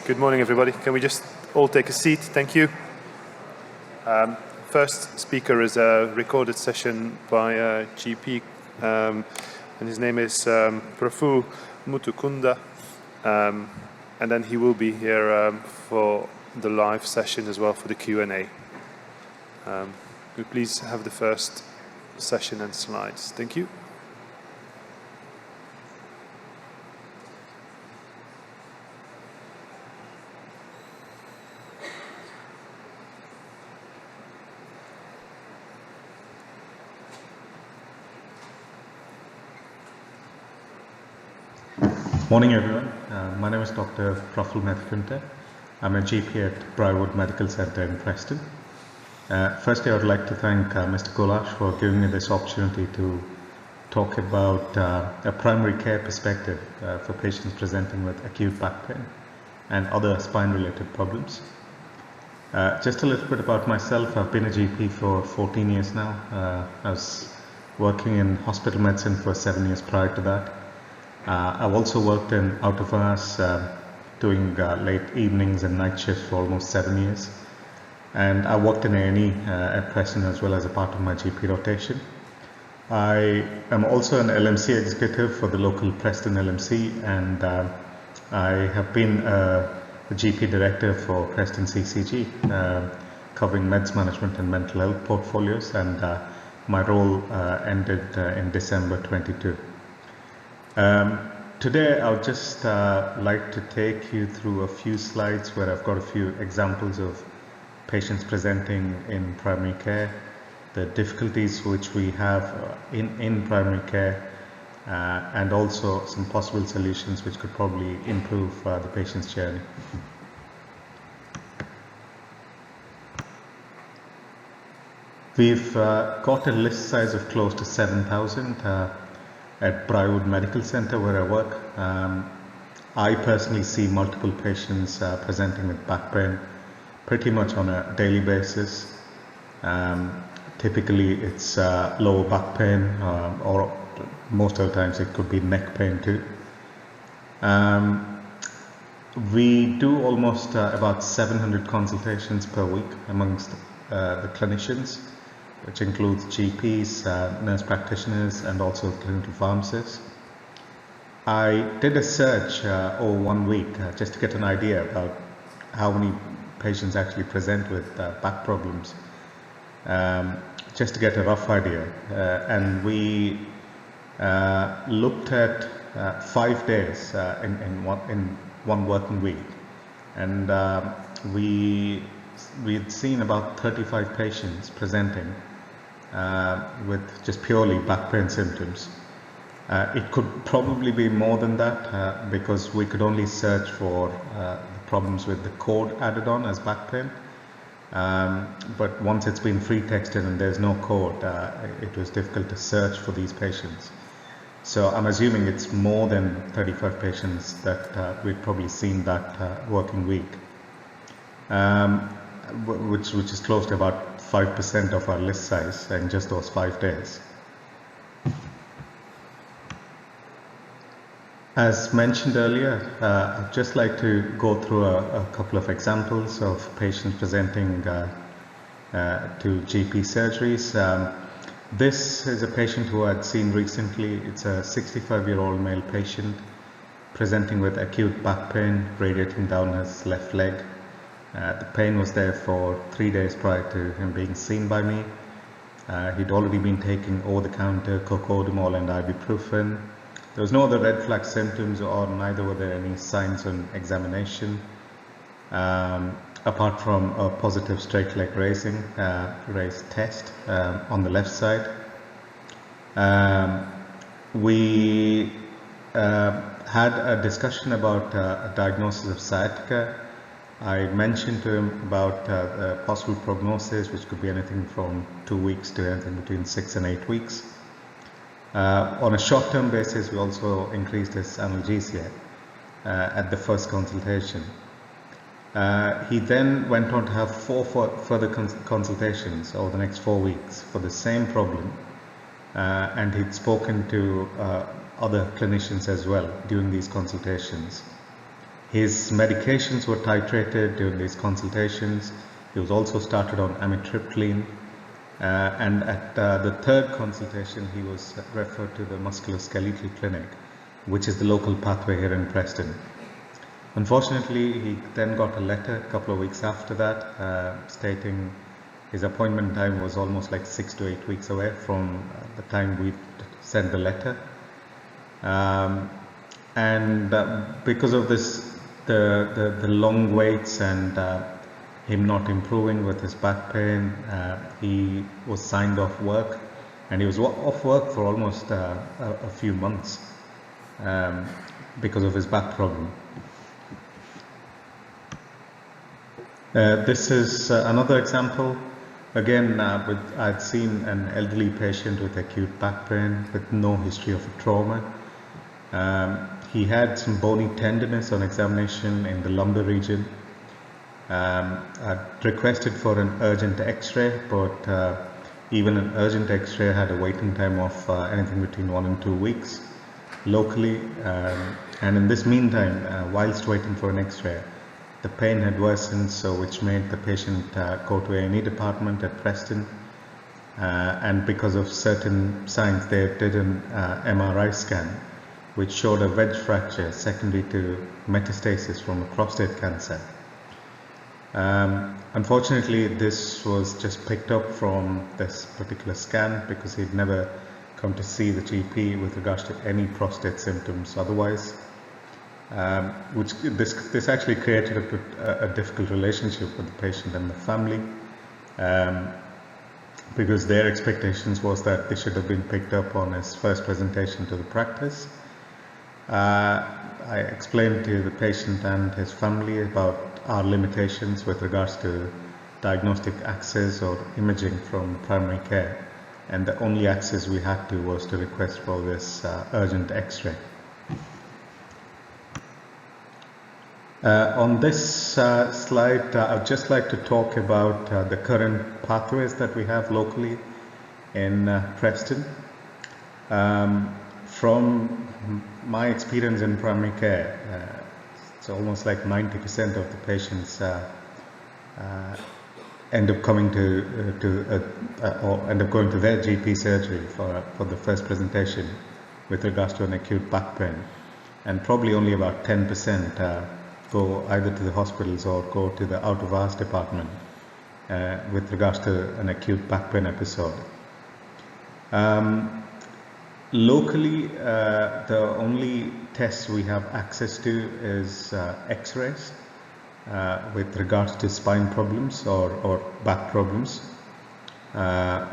Good morning, everybody. Can we just all take a seat? Thank you. First speaker is a recorded session by a GP, and his name is Prafu Mutukunda, and then he will be here for the live session as well for the Q&A. Could we please have the first session and slides? Thank you. Morning, everyone. My name is Dr. Prafu Mutukunda. I'm a GP at Briarwood Medical Centre in Preston. Firstly, I would like to thank Mr. Gulash for giving me this opportunity to talk about a primary care perspective for patients presenting with acute back pain and other spine-related problems. Just a little bit about myself. I've been a GP for 14 years now. I was working in hospital medicine for 7 years prior to that. I've also worked in out of hours, doing late evenings and night shifts for almost 7 years. And I worked in A&E at Preston as well as a part of my GP rotation. I am also an LMC executive for the local Preston LMC, and I have been a GP director for Preston CCG, covering meds management and mental health portfolios, and my role ended in December 22. Today I would just like to take you through a few slides where I've got a few examples of patients presenting in primary care, the difficulties which we have in primary care, and also some possible solutions which could probably improve the patient's journey. We've got a list size of close to 7,000 at Briarwood Medical Centre where I work. I personally see multiple patients presenting with back pain pretty much on a daily basis. Typically it's lower back pain, or most of the times it could be neck pain too. We do almost about 700 consultations per week amongst the clinicians, which includes GPs, nurse practitioners, and also clinical pharmacists. I did a search over 1 week just to get an idea about how many patients actually present with back problems, just to get a rough idea. And we looked at 5 days in one working week, and we had seen about 35 patients presenting with just purely back pain symptoms. It could probably be more than that because we could only search for the problems with the Chord added on as back pain. But once it's been free texted and there's no Chord, it was difficult to search for these patients. So I'm assuming it's more than 35 patients that we'd probably seen that working week, which is close to about 5% of our list size in just those 5 days. As mentioned earlier, I'd just like to go through a couple of examples of patients presenting to GP surgeries. This is a patient who I'd seen recently. It's a 65-year-old male patient presenting with acute back pain radiating down his left leg. The pain was there for 3 days prior to him being seen by me. He'd already been taking over-the-counter cocodamol and ibuprofen. There was no other red flag symptoms, or neither were there any signs on examination, apart from a positive straight leg raise test on the left side. We had a discussion about a diagnosis of sciatica. I mentioned to him about the possible prognosis, which could be anything from 2 weeks to anything between 6 and 8 weeks. On a short-term basis, we also increased his analgesia at the first consultation. He then went on to have 4 further consultations over the next 4 weeks for the same problem, and he'd spoken to other clinicians as well during these consultations. His medications were titrated during these consultations. He was also started on amitriptyline. And at the third consultation, he was referred to the musculoskeletal clinic, which is the local pathway here in Preston. Unfortunately, he then got a letter a couple of weeks after that stating his appointment time was almost like 6 to 8 weeks away from the time we sent the letter. Because of this, the long waits and him not improving with his back pain, he was signed off work, and he was off work for almost a few months because of his back problem. This is another example. Again, I'd seen an elderly patient with acute back pain with no history of trauma. He had some bony tenderness on examination in the lumbar region. I requested for an urgent x-ray, but even an urgent x-ray had a waiting time of anything between 1 and 2 weeks locally. And in this meantime, whilst waiting for an x-ray, the pain had worsened, so which made the patient go to A&E department at Preston. And because of certain signs, they did an MRI scan, which showed a wedge fracture secondary to metastasis from a prostate cancer. Unfortunately, this was just picked up from this particular scan because he'd never come to see the GP with regards to any prostate symptoms otherwise. Which this actually created a difficult relationship with the patient and the family, because their expectations was that this should have been picked up on his first presentation to the practice. I explained to the patient and his family about our limitations with regards to diagnostic access or imaging from primary care, and the only access we had to was to request for this urgent x-ray. On this slide, I'd just like to talk about the current pathways that we have locally in Preston. From my experience in primary care, it's almost like 90% of the patients end up coming or end up going to their GP surgery for the first presentation with regards to an acute back pain, and probably only about 10% go either to the hospitals or go to the out of hours department with regards to an acute back pain episode. Locally, the only tests we have access to is x-rays with regards to spine problems or back problems.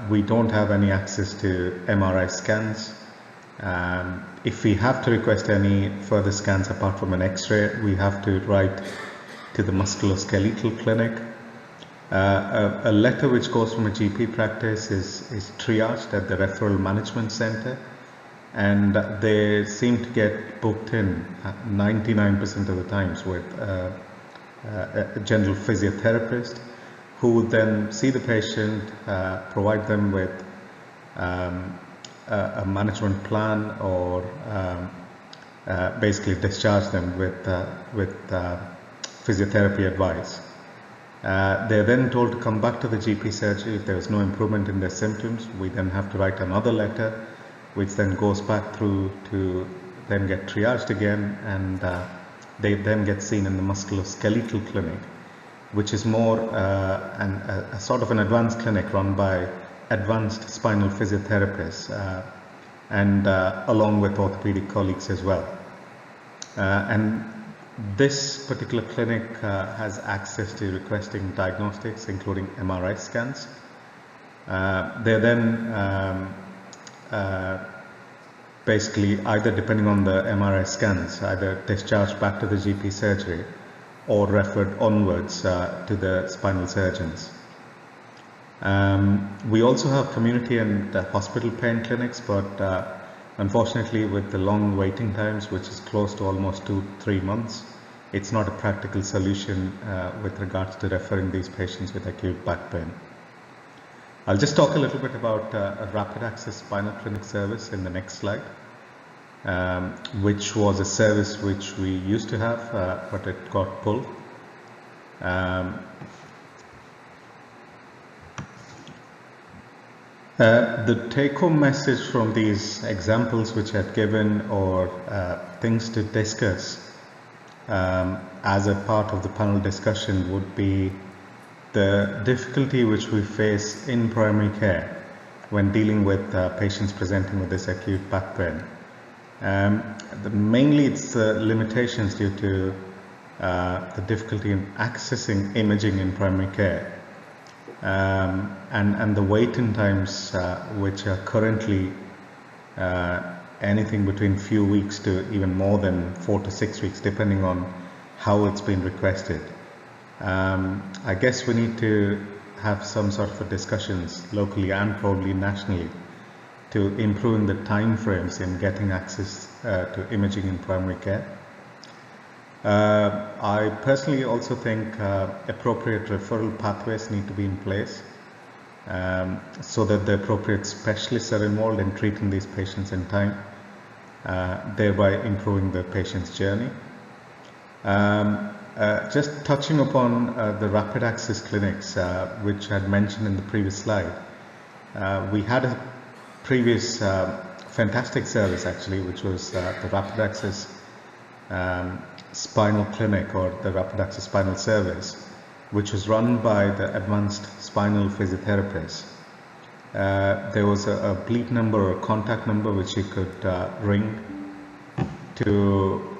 We don't have any access to MRI scans. If we have to request any further scans apart from an x-ray, we have to write to the musculoskeletal clinic. A letter which goes from a GP practice is triaged at the Referral Management Center, and they seem to get booked in 99% of the times with a general physiotherapist, who would then see the patient, provide them with a management plan, or basically discharge them with physiotherapy advice. They're then told to come back to the GP surgery if there is no improvement in their symptoms. We then have to write another letter, which then goes back through to then get triaged again, and they then get seen in the musculoskeletal clinic, which is more a sort of an advanced clinic run by advanced spinal physiotherapists, and along with orthopedic colleagues as well. And this particular clinic has access to requesting diagnostics, including MRI scans. They're then basically, either depending on the MRI scans, either discharged back to the GP surgery or referred onwards to the spinal surgeons. We also have community and hospital pain clinics, but unfortunately with the long waiting times, which is close to almost 2-3 months, it's not a practical solution with regards to referring these patients with acute back pain. I'll just talk a little bit about a rapid access spinal clinic service in the next slide. which was a service which we used to have, but it got pulled. The take-home message from these examples which I've given, or things to discuss as a part of the panel discussion, would be the difficulty which we face in primary care when dealing with patients presenting with this acute back pain. Mainly it's the limitations due to the difficulty in accessing imaging in primary care. And the waiting times, which are currently anything between few weeks to even more than 4 to 6 weeks, depending on how it's been requested. I guess we need to have some sort of discussions locally and probably nationally to improving the time frames in getting access to imaging in primary care. I personally also think appropriate referral pathways need to be in place so that the appropriate specialists are involved in treating these patients in time, thereby improving the patient's journey. Just touching upon the rapid access clinics, which I had mentioned in the previous slide. We had a previous fantastic service actually, which was the rapid access spinal clinic, or the rapid access spinal service, which was run by the advanced spinal physiotherapist. There was a bleep number or a contact number which you could ring to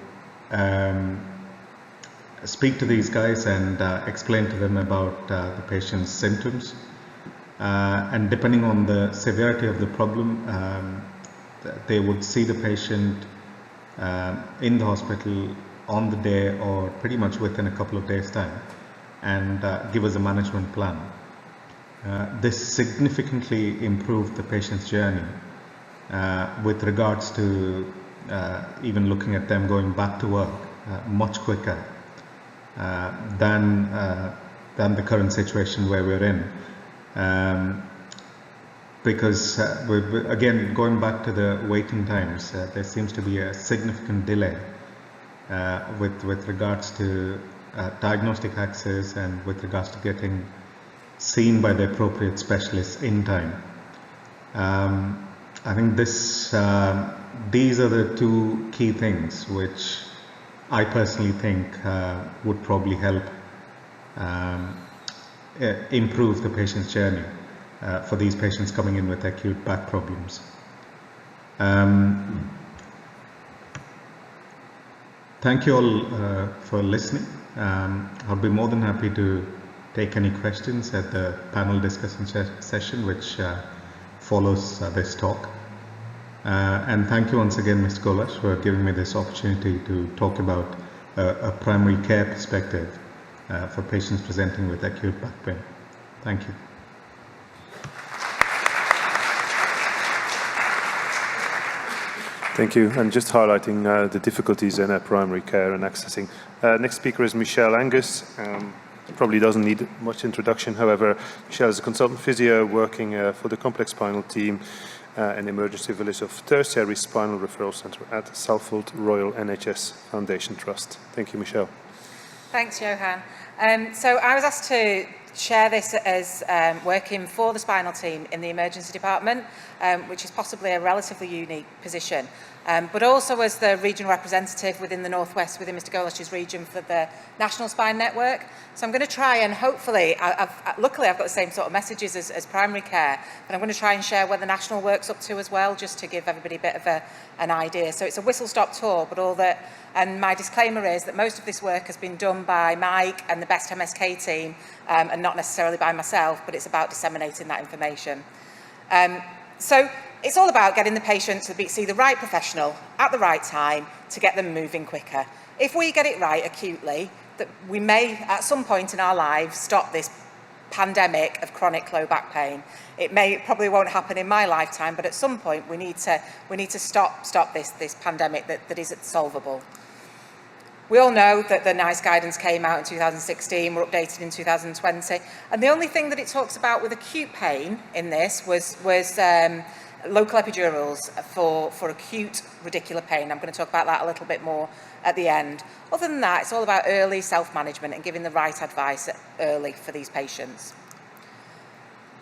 speak to these guys and explain to them about the patient's symptoms. And depending on the severity of the problem, they would see the patient in the hospital on the day or pretty much within a couple of days' time, and give us a management plan. This significantly improved the patient's journey with regards to even looking at them going back to work much quicker than the current situation where we're in. Because again, going back to the waiting times, there seems to be a significant delay with regards to diagnostic access and with regards to getting seen by the appropriate specialists in time. I think these are the two key things which I personally think would probably help improve the patient's journey for these patients coming in with acute back problems. Thank you all for listening. I'll be more than happy to take any questions at the panel discussion session which follows this talk. And thank you once again, Mr. Golash, for giving me this opportunity to talk about a primary care perspective for patients presenting with acute back pain. Thank you. Thank you. And just highlighting the difficulties in primary care and accessing. Next speaker is Michelle Angus. Probably doesn't need much introduction. However, Michelle is a consultant physio working for the complex spinal team in the emergency village of Tertiary Spinal Referral Centre at Salford Royal NHS Foundation Trust. Thank you, Michelle. Thanks, Johan. So I was asked to share this as working for the spinal team in the emergency department, which is possibly a relatively unique position, but also as the regional representative within the Northwest, within Mr. Golash's region for the National Spine Network. So I'm going to try and hopefully, luckily I've got the same sort of messages as primary care, but I'm going to try and share what the national work's up to as well, just to give everybody a bit of an idea. So it's a whistle-stop tour, but all that, and my disclaimer is that most of this work has been done by Mike and the Best MSK team, and not necessarily by myself, but it's about disseminating that information. So it's all about getting the patient to see the right professional at the right time to get them moving quicker. If we get it right acutely, that we may at some point in our lives stop this pandemic of chronic low back pain. It probably won't happen in my lifetime, but at some point we need to stop this pandemic that isn't solvable. We all know that the NICE guidance came out in 2016, were updated in 2020, and the only thing that it talks about with acute pain in this was local epidurals for acute radicular pain. I'm going to talk about that a little bit more at the end. Other than that, it's all about early self-management and giving the right advice early for these patients.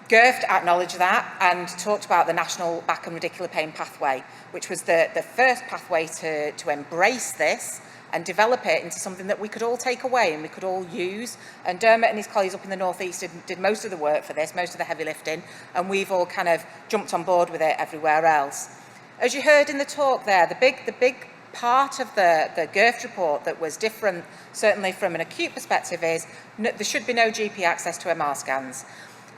GIRFT acknowledged that and talked about the National Back and Radicular Pain Pathway, which was the first pathway to embrace this and develop it into something that we could all take away and we could all use. And Dermot and his colleagues up in the northeast did most of the work for this, most of the heavy lifting, and we've all kind of jumped on board with it everywhere else. As you heard in the talk there, the big part of the GIRFT report that was different, certainly from an acute perspective, is there should be no GP access to MR scans.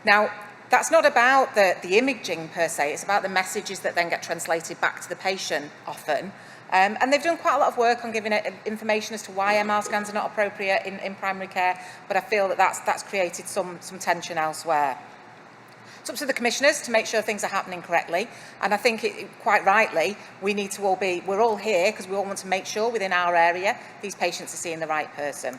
Now, that's not about the imaging per se, it's about the messages that then get translated back to the patient often. And they've done quite a lot of work on giving information as to why MR scans are not appropriate in primary care, but I feel that that's created some tension elsewhere. It's up to the commissioners to make sure things are happening correctly, and I think quite rightly, we need to we're all here because we all want to make sure within our area these patients are seeing the right person.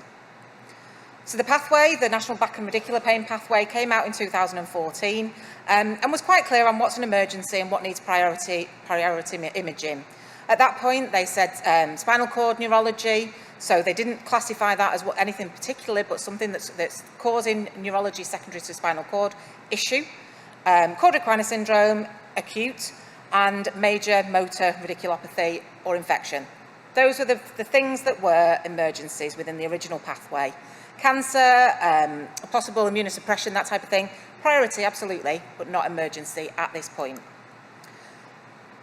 So the pathway, the National Back and Radicular Pain Pathway, came out in 2014 and was quite clear on what's an emergency and what needs priority imaging. At that point, they said spinal cord neurology, so they didn't classify that as anything particular, but something that's causing neurology secondary to spinal cord issue, chord syndrome, acute, and major motor radiculopathy or infection. Those were the things that were emergencies within the original pathway. Cancer, possible immunosuppression, that type of thing. Priority, absolutely, but not emergency at this point.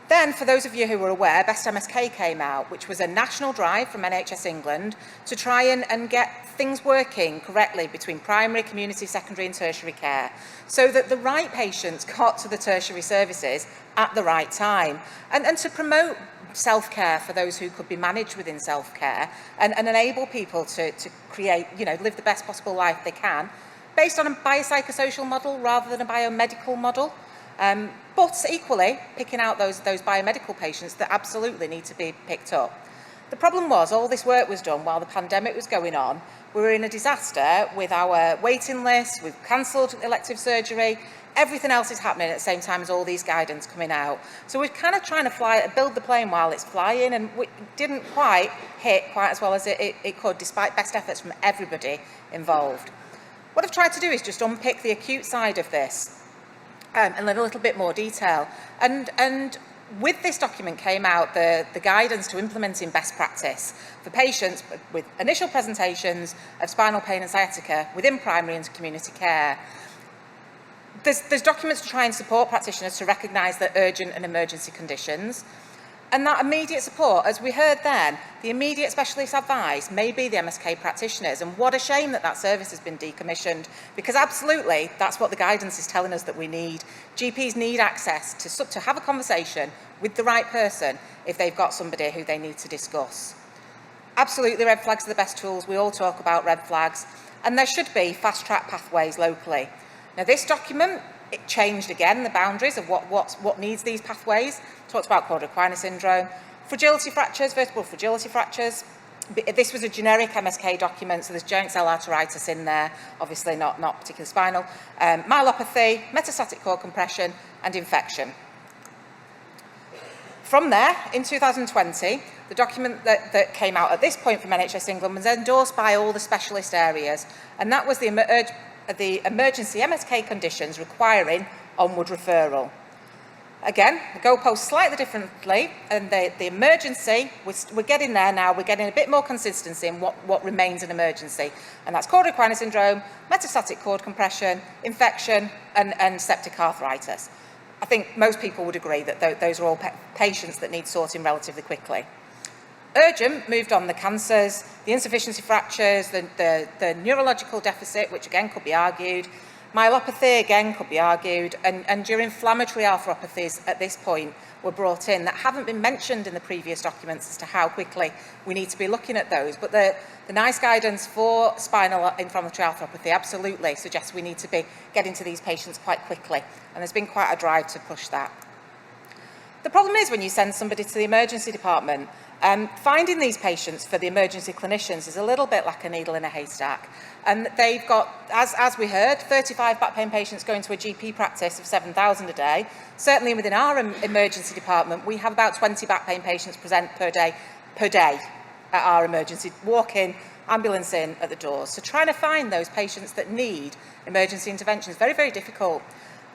Then, for those of you who were aware, Best MSK came out, which was a national drive from NHS England to try and get things working correctly between primary, community, secondary and tertiary care, so that the right patients got to the tertiary services at the right time, and to promote self-care for those who could be managed within self-care and enable people to create, live the best possible life they can based on a biopsychosocial model rather than a biomedical model. But equally, picking out those biomedical patients that absolutely need to be picked up. The problem was all this work was done while the pandemic was going on. We were in a disaster with our waiting lists, we've cancelled elective surgery, everything else is happening at the same time as all these guidance coming out. So we're kind of trying to build the plane while it's flying, and we didn't quite hit quite as well as it could, despite best efforts from everybody involved. What I've tried to do is just unpick the acute side of this and in a little bit more detail. And with this document came out the guidance to implementing best practice for patients with initial presentations of spinal pain and sciatica within primary and community care. There's documents to try and support practitioners to recognise the urgent and emergency conditions. And that immediate support, as we heard then, the immediate specialist advice may be the MSK practitioners. And what a shame that service has been decommissioned, because absolutely that's what the guidance is telling us that we need. GPs need access to have a conversation with the right person if they've got somebody who they need to discuss. Absolutely, red flags are the best tools. We all talk about red flags. And there should be fast-track pathways locally. Now, this document, it changed again the boundaries of what needs these pathways. Talked about chord syndrome, fragility fractures, vertebral fragility fractures. This was a generic MSK document, so there's giant cell arteritis in there, obviously not particularly spinal. Myelopathy, metastatic cord compression, and infection. From there, in 2020, the document that came out at this point from NHS England was endorsed by all the specialist areas, and that was the emergency MSK conditions requiring onward referral. Again, the goalposts slightly differently, and the emergency, we're getting there now, we're getting a bit more consistency in what remains an emergency, and that's chord syndrome, metastatic cord compression, infection, and septic arthritis. I think most people would agree that those are all patients that need sorting relatively quickly. Urgent moved on the cancers, the insufficiency fractures, the neurological deficit, which again could be argued, myelopathy again could be argued, and your inflammatory arthropathies at this point were brought in that haven't been mentioned in the previous documents as to how quickly we need to be looking at those. But the NICE guidance for spinal inflammatory arthropathy absolutely suggests we need to be getting to these patients quite quickly, and there's been quite a drive to push that. The problem is when you send somebody to the emergency department, Finding these patients for the emergency clinicians is a little bit like a needle in a haystack. And they've got, as we heard, 35 back pain patients going to a GP practice of 7,000 a day. Certainly within our emergency department, we have about 20 back pain patients present per day at our emergency, walk-in, ambulance in at the doors. So trying to find those patients that need emergency intervention is very, very difficult.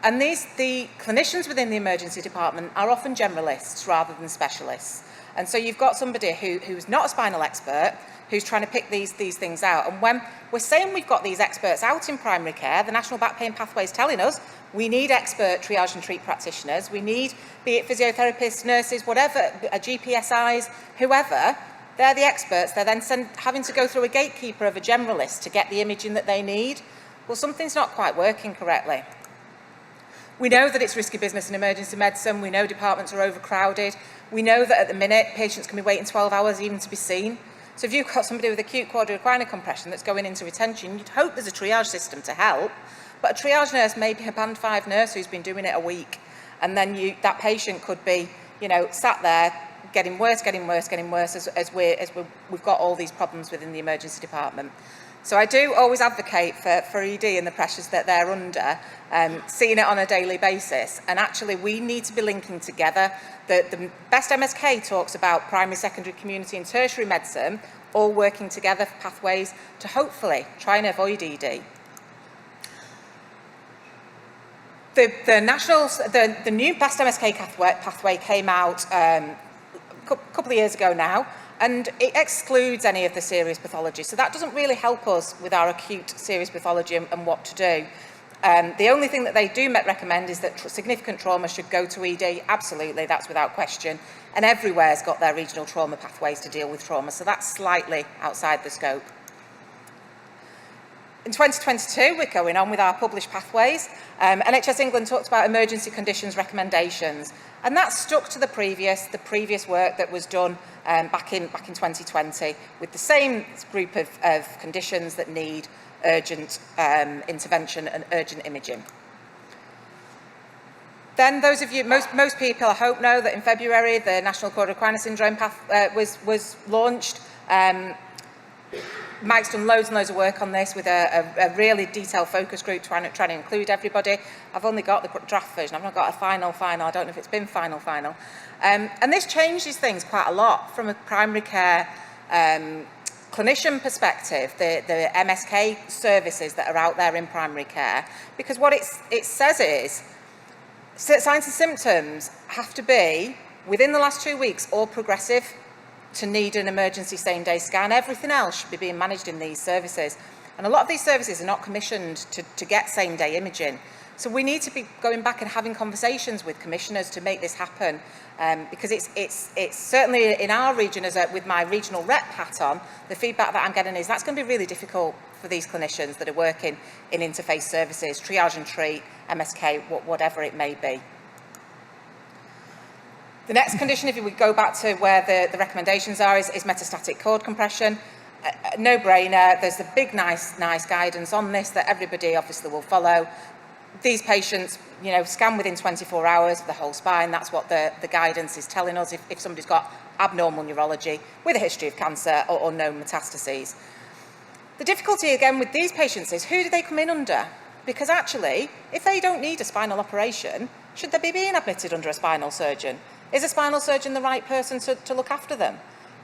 And the clinicians within the emergency department are often generalists rather than specialists. And so you've got somebody who's not a spinal expert, who's trying to pick these things out. And when we're saying we've got these experts out in primary care, the National Back Pain Pathway is telling us we need expert triage and treat practitioners. We need, be it physiotherapists, nurses, whatever, GPSIs, whoever, they're the experts. They're then having to go through a gatekeeper of a generalist to get the imaging that they need. Well, something's not quite working correctly. We know that it's risky business in emergency medicine. We know departments are overcrowded. We know that at the minute, patients can be waiting 12 hours even to be seen. So if you've got somebody with acute quadrilateral compression that's going into retention, you'd hope there's a triage system to help. But a triage nurse may be a band 5 nurse who's been doing it a week. And then that patient could be, sat there getting worse as we've got all these problems within the emergency department. So I do always advocate for ED and the pressures that they're under, seeing it on a daily basis. And actually, we need to be linking together. The best MSK talks about primary, secondary, community and tertiary medicine all working together for pathways to hopefully try and avoid ED. The new best MSK pathway came out a couple of years ago now, and it excludes any of the serious pathology. So that doesn't really help us with our acute serious pathology and what to do. The only thing that they do recommend is that significant trauma should go to ED. Absolutely, that's without question. And everywhere's got their regional trauma pathways to deal with trauma. So that's slightly outside the scope. In 2022, we're going on with our published pathways. NHS England talked about emergency conditions recommendations. And that stuck to the previous work that was done back in 2020 with the same group of conditions that need urgent intervention and urgent imaging. Then those of you, most people I hope know that in February the National Chord Syndrome was launched. Mike's done loads and loads of work on this with a really detailed focus group trying to include everybody. I've only got the draft version, I've not got a final. I don't know if it's been final. And this changes things quite a lot from a primary care clinician perspective, the MSK services that are out there in primary care, because what it says is signs and symptoms have to be within the last 2 weeks or progressive to need an emergency same-day scan. Everything else should be being managed in these services. And a lot of these services are not commissioned to get same-day imaging. So we need to be going back and having conversations with commissioners to make this happen. Because it's certainly in our region, with my regional rep hat on, the feedback that I'm getting is that's going to be really difficult for these clinicians that are working in interface services, triage and treat, MSK, whatever it may be. The next condition, if we go back to where the recommendations are, is metastatic cord compression. No-brainer. There's a big, nice guidance on this that everybody obviously will follow. These patients, scan within 24 hours of the whole spine. That's what the guidance is telling us if somebody's got abnormal neurology with a history of cancer or known metastases. The difficulty, again, with these patients is who do they come in under? Because actually, if they don't need a spinal operation, should they be being admitted under a spinal surgeon? Is a spinal surgeon the right person to look after them?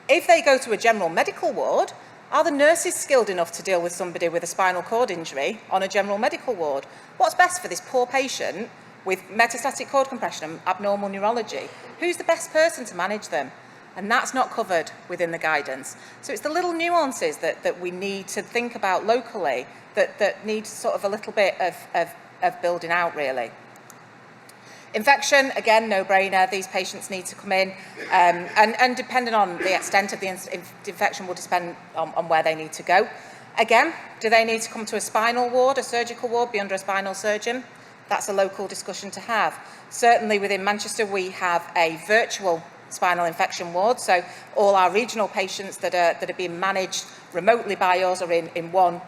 If they go to a general medical ward, are the nurses skilled enough to deal with somebody with a spinal cord injury on a general medical ward? What's best for this poor patient with metastatic cord compression and abnormal neurology? Who's the best person to manage them? And that's not covered within the guidance. So it's the little nuances that we need to think about locally that need sort of a little bit of building out, really. Infection, again, no-brainer. These patients need to come in, and depending on the extent of the infection will depend on where they need to go. Again, do they need to come to a spinal ward, a surgical ward, be under a spinal surgeon? That's a local discussion to have. Certainly within Manchester, we have a virtual spinal infection ward, so all our regional patients that are being managed remotely by us are in one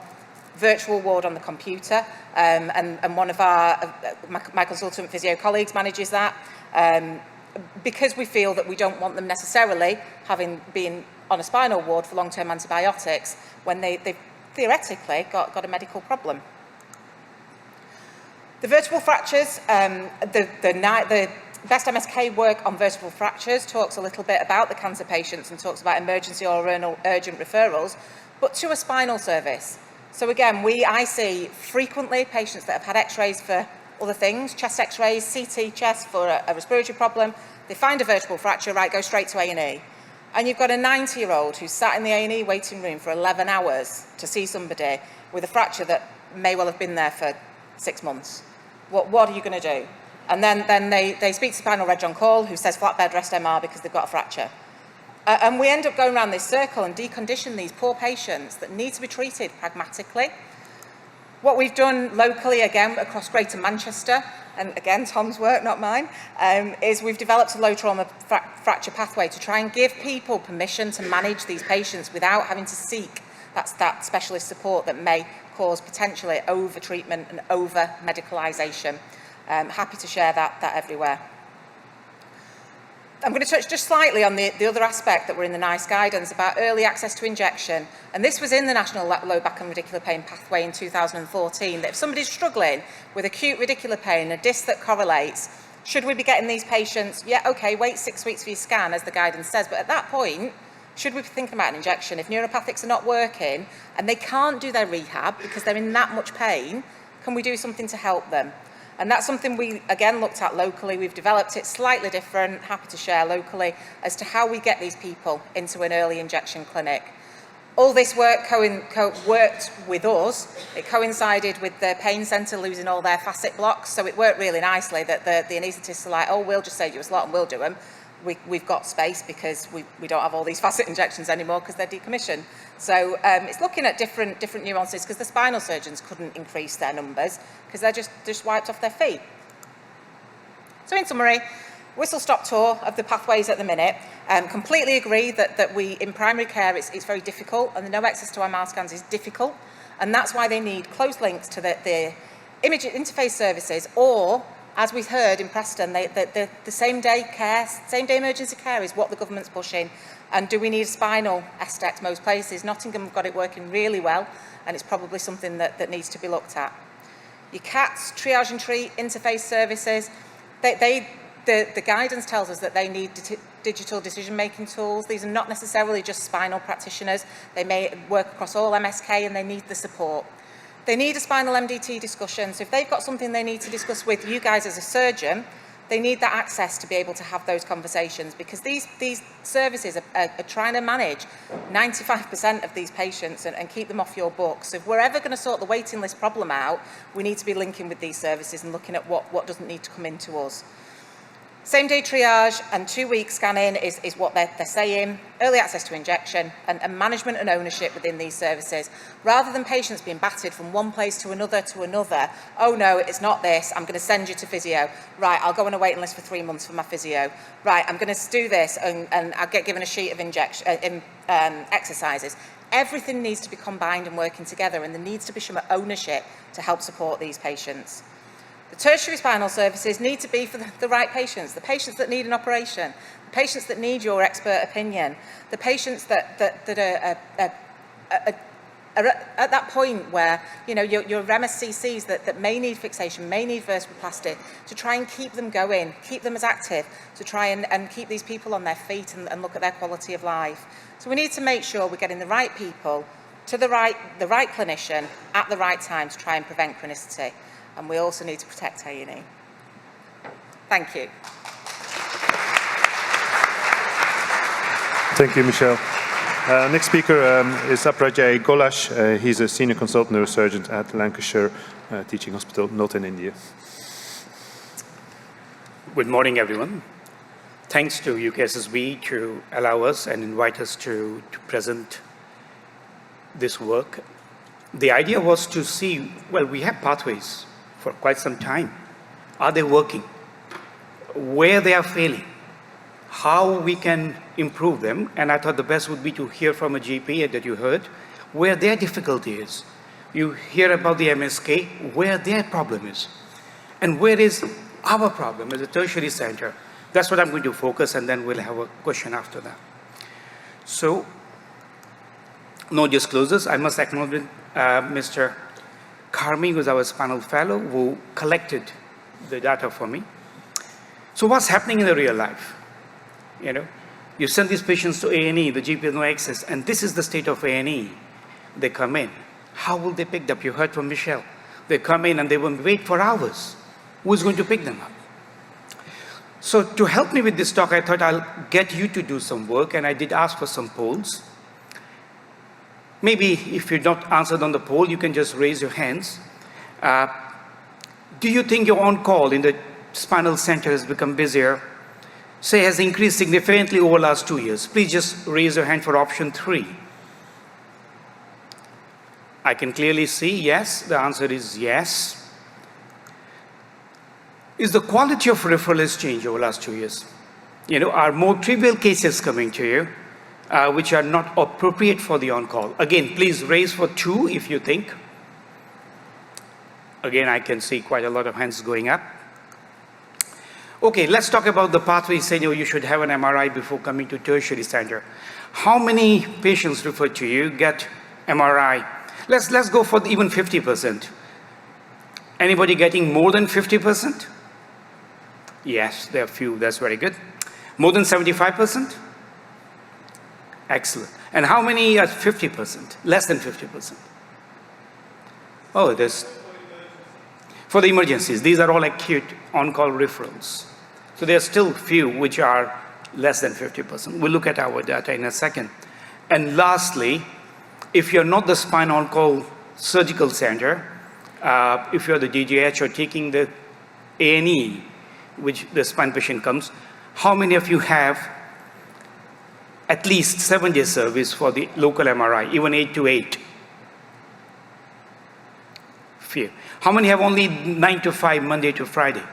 virtual ward on the computer, and one of my consultant physio colleagues manages that. because we feel that we don't want them necessarily having been on a spinal ward for long-term antibiotics when they've theoretically got a medical problem. The vertebral fractures, the best MSK work on vertebral fractures talks a little bit about the cancer patients and talks about emergency or urgent referrals, but to a spinal service. So again, I see frequently patients that have had x-rays for other things, chest x-rays, CT chest for a respiratory problem. They find a vertebral fracture, right, go straight to A&E. And you've got a 90-year-old who's sat in the A&E waiting room for 11 hours to see somebody with a fracture that may well have been there for 6 months. What are you going to do? And then they speak to spinal reg on call, who says flat bed rest MR because they've got a fracture. And we end up going around this circle and decondition these poor patients that need to be treated pragmatically. What we've done locally, again, across Greater Manchester, and again, Tom's work, not mine, is we've developed a low trauma fracture pathway to try and give people permission to manage these patients without having to seek that specialist support that may cause potentially over-treatment and over-medicalisation. Happy to share that everywhere. I'm going to touch just slightly on the other aspect that were in the NICE guidance about early access to injection. And this was in the National Low Back and Radicular Pain Pathway in 2014, that if somebody's struggling with acute radicular pain, a disc that correlates, should we be getting these patients? Yeah, okay, wait 6 weeks for your scan, as the guidance says. But at that point, should we be thinking about an injection? If neuropathics are not working and they can't do their rehab because they're in that much pain, can we do something to help them? And that's something we, again, looked at locally. We've developed it slightly different, happy to share locally, as to how we get these people into an early injection clinic. All this work worked with us. It coincided with the pain centre losing all their facet blocks, so it worked really nicely that the anaesthetists are like, oh, we'll just save you a slot and we'll do them. We've got space because we don't have all these facet injections anymore because they're decommissioned. So it's looking at different nuances, because the spinal surgeons couldn't increase their numbers because they're just wiped off their feet. So in summary, whistle-stop tour of the pathways at the minute. Completely agree that we, in primary care, it's very difficult, and the no access to MR scans is difficult, and that's why they need close links to the image interface services, or, as we heard in Preston, the same-day care, same-day emergency care is what the government's pushing. And do we need a spinal SDEX most places? Nottingham have got it working really well, and it's probably something that needs to be looked at. Your CATs, triage and treat, interface services, the guidance tells us that they need digital decision-making tools. These are not necessarily just spinal practitioners. They may work across all MSK, and they need the support. They need a spinal MDT discussion. So if they've got something they need to discuss with you guys as a surgeon, they need that access to be able to have those conversations, because these services are trying to manage 95% of these patients and keep them off your books. So if we're ever going to sort the waiting list problem out, we need to be linking with these services and looking at what doesn't need to come into us. Same-day triage and 2-week scanning is what they're saying, early access to injection and management and ownership within these services, rather than patients being battered from one place to another. Oh no, it's not this, I'm going to send you to physio. Right, I'll go on a waiting list for 3 months for my physio. Right, I'm going to do this and I'll get given a sheet of exercises. Everything needs to be combined and working together, and there needs to be some ownership to help support these patients. The tertiary spinal services need to be for the right patients, the patients that need an operation, the patients that need your expert opinion, the patients that are at that point where, you know, your MSCCs that may need fixation, may need vertebroplasty, to try and keep them going, keep them as active, to try and keep these people on their feet and look at their quality of life. So we need to make sure we're getting the right people to the right clinician at the right time to try and prevent chronicity. And we also need to protect A&E. Thank you. Thank you, Michelle. Next speaker is Aprajay Golash. He's a senior consultant neurosurgeon at Lancashire Teaching Hospital, Milton, India. Good morning, everyone. Thanks to UKSSB to allow us and invite us to present this work. The idea was to see, well, we have pathways for quite some time. Are they working? Where they are failing? How we can improve them? And I thought the best would be to hear from a GP that you heard, where their difficulty is. You hear about the MSK, where their problem is. And where is our problem as a tertiary center? That's what I'm going to focus, and then we'll have a question after that. So, no disclosures. I must acknowledge Mr. Karmi, who's our spinal fellow, who collected the data for me. So what's happening in the real life? You know, you send these patients to A&E, the GP has no access, and this is the state of A&E. They come in. How will they pick up? You heard from Michelle. They come in and they will wait for hours. Who's going to pick them up? So to help me with this talk, I thought I'll get you to do some work, and I did ask for some polls. Maybe if you're not answered on the poll, you can just raise your hands. Do you think your on-call in the spinal center has become busier, say has increased significantly over the last 2 years? Please just raise your hand for option 3. I can clearly see yes. The answer is yes. Is the quality of referral has changed over the last 2 years? You know, are more trivial cases coming to you, which are not appropriate for the on-call? Again, please raise for 2 if you think. Again, I can see quite a lot of hands going up. Okay, let's talk about the pathway saying you should have an MRI before coming to tertiary center. How many patients referred to you get MRI? Let's go for even 50%. Anybody getting more than 50%? Yes, there are few. That's very good. More than 75%? Excellent. And how many are 50%? Less than 50%? Oh, there's... For the emergencies, these are all acute on-call referrals. So there are still few which are less than 50%. We'll look at our data in a second. And lastly, if you're not the spine on-call surgical center, if you're the DGH or taking the A&E, which the spine patient comes, how many of you have at least 7-day service for the local MRI, even 8 to 8? Few. How many have only 9 to 5, Monday to Friday?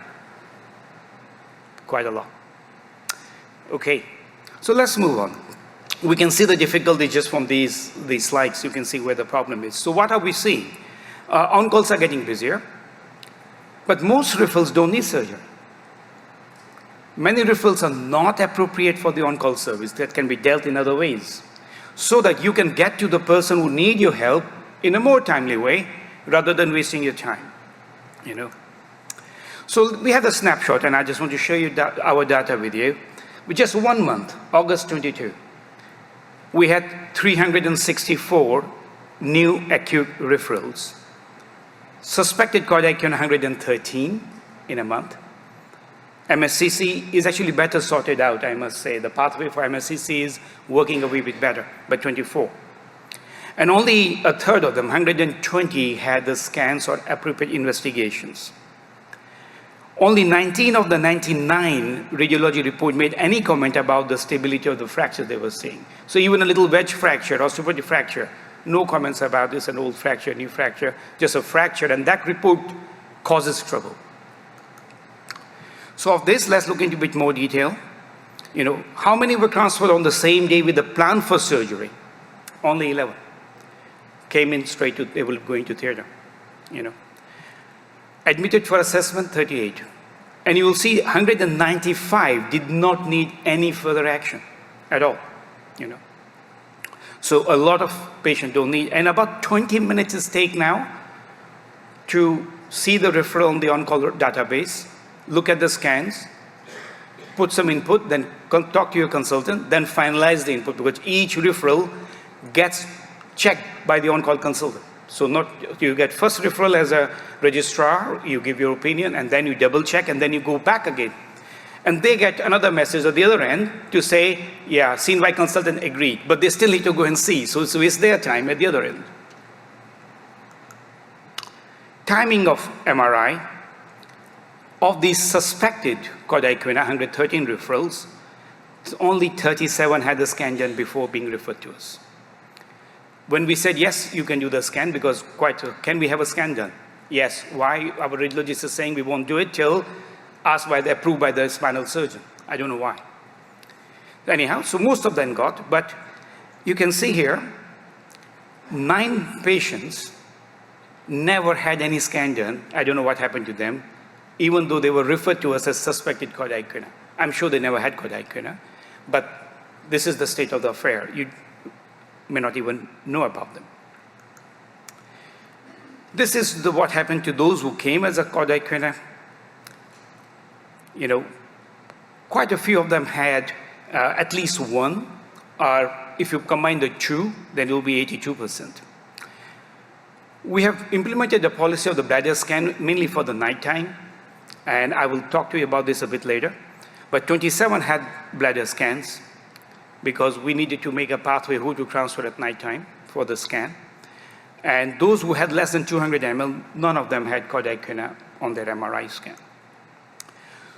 Quite a lot. Okay, so let's move on. We can see the difficulty just from these slides. You can see where the problem is. So what are we seeing? On-calls are getting busier, but most referrals don't need surgery. Many referrals are not appropriate for the on-call service that can be dealt in other ways, so that you can get to the person who needs your help in a more timely way rather than wasting your time, you know. So we have a snapshot, and I just want to show you our data with you. With just 1 month, August 22, we had 364 new acute referrals. Suspected cardiac 113 in a month. MSCC is actually better sorted out, I must say. The pathway for MSCC is working a wee bit better, but 24. And only a third of them, 120, had the scans or appropriate investigations. Only 19 of the 99 radiology report made any comment about the stability of the fracture they were seeing. So even a little wedge fracture, osteoporotic fracture, no comments about this, an old fracture, new fracture, just a fracture, and that report causes trouble. So of this, let's look into a bit more detail. You know, how many were transferred on the same day with the plan for surgery? Only 11. Came in straight to, they were going to theater, you know. Admitted for assessment, 38. And you will see 195 did not need any further action at all, you know. So a lot of patients don't need, and about 20 minutes is take now to see the referral on the on-call database, look at the scans, put some input, then talk to your consultant, then finalize the input, because each referral gets checked by the on-call consultant. So not, you get first referral as a registrar, you give your opinion, and then you double check, and then you go back again. And they get another message at the other end to say, yeah, seen by consultant, agreed, but they still need to go and see, so it's their time at the other end. Timing of MRI. Of these suspected cardiac vena, 113 referrals, only 37 had the scan done before being referred to us. When we said, yes, you can do the scan, because can we have a scan done? Yes. Why? Our radiologist is saying we won't do it till approved by the spinal surgeon. I don't know why. Anyhow, so most of them got, but you can see here, 9 patients never had any scan done. I don't know what happened to them, even though they were referred to us as suspected cardiac vena. I'm sure they never had Chord, but this is the state of the affair. You may not even know about them. This is what happened to those who came as a Chord. Quite a few of them had at least one, or if you combine the two, then it will be 82%. We have implemented the policy of the bladder scan mainly for the nighttime, and I will talk to you about this a bit later. But 27 had bladder scans because we needed to make a pathway who to transfer at nighttime for the scan. And those who had less than 200 ml, none of them had Chord on their MRI scan.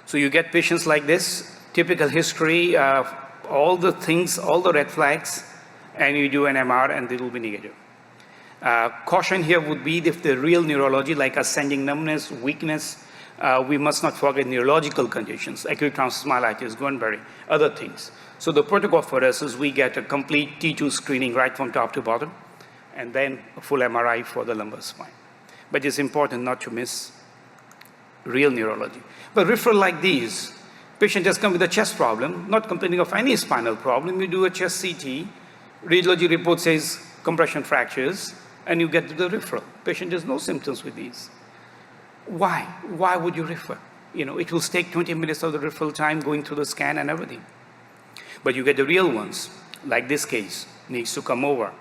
So you get patients like this, typical history, all the things, all the red flags, and you do an MR and it will be negative. Caution here would be if the real neurology, like ascending numbness, weakness, we must not forget neurological conditions, acute smylitis, Guenberry, other things. So the protocol for us is we get a complete T2 screening right from top to bottom, and then a full MRI for the lumbar spine. But it's important not to miss real neurology. But referral like these, patient just come with a chest problem, not complaining of any spinal problem. You do a chest CT, radiology report says compression fractures, and you get to the referral. Patient has no symptoms with these. Why? Why would you refer? It will take 20 minutes of the referral time going through the scan and everything. But you get the real ones, like this case, needs to come over.